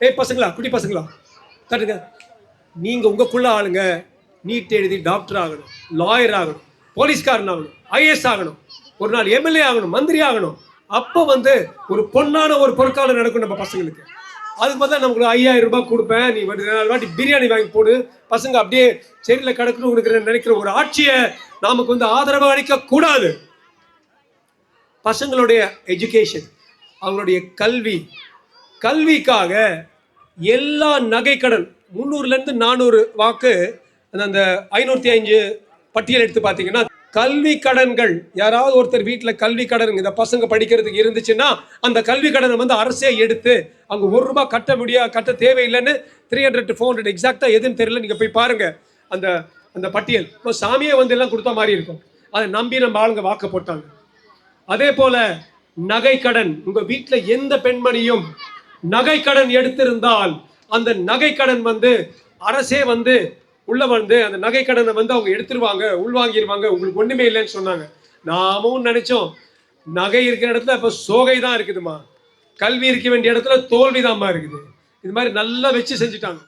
ஏய் பசங்களா, குட்டி பசங்களா, தட்டுங்க. நீங்க உங்களுக்குள்ள ஆளுங்க நீட் எழுதி டாக்டர் ஆகணும், லாயர் ஆகணும், போலீஸ்காரன் ஆகணும், ஐஏஎஸ் ஆகணும், ஒரு நாள் எம்எல்ஏ ஆகணும், மந்திரி ஆகணும். அப்போ வந்து ஒரு பொன்னான ஒரு பொற்காலம் நடக்கும் நம்ம பசங்களுக்கு. அதுக்கு பார்த்தா நமக்கு 5000 ரூபாய் கொடுப்பேன், நீ 4 வாட்டி பிரியாணி வாங்கி போடு, பசங்க அப்படியே செடியில் கிடக்கணும் உனக்கு நினைக்கிற ஒரு ஆட்சியை நமக்கு வந்து ஆதரவு அளிக்க கூடாது. பசங்களுடைய எஜுகேஷன், அவங்களுடைய கல்விக்காக எல்லா நகை கடன் 300லேருந்து 400 வாக்கு அந்த 505 பட்டியல் எடுத்து பார்த்தீங்கன்னா கல்வி கடன்கள் யாராவது ஒருத்தர் வீட்டில் கல்வி கடன் இந்த பசங்க படிக்கிறதுக்கு இருந்துச்சுன்னா அந்த கல்வி கடனை வந்து அரசே எடுத்து அவங்க ₹1 கட்ட தேவையில்லைன்னு 300 to 400 எக்ஸாக்டா எதுன்னு தெரியல. நீங்க போய் பாருங்க அந்த அந்த பட்டியல். இப்போ சாமியை வந்து எல்லாம் கொடுத்த மாதிரி இருக்கும். அதை நம்பி நம்ம ஆளுங்க வாக்கு போட்டாங்க. அதே போல நகை கடன், உங்க வீட்டில் எந்த பெண்மணியும் நகை கடன் எடுத்திருந்தால் அந்த நகை கடன் வந்து அரசே வந்து உள்ள வந்து அந்த நகை கடனை வந்து அவங்க எடுத்துருவாங்க, உள்வாங்கிடுவாங்க, உங்களுக்கு ஒண்ணுமே இல்லைன்னு சொன்னாங்க. நாமும் நினைச்சோம் நகை இருக்கிற இடத்துல இப்ப சோகை தான் இருக்குதுமா, கல்வி இருக்க வேண்டிய இடத்துல தோல்விதாம்மா இருக்குது. இது மாதிரி நல்லா வச்சு செஞ்சுட்டாங்க.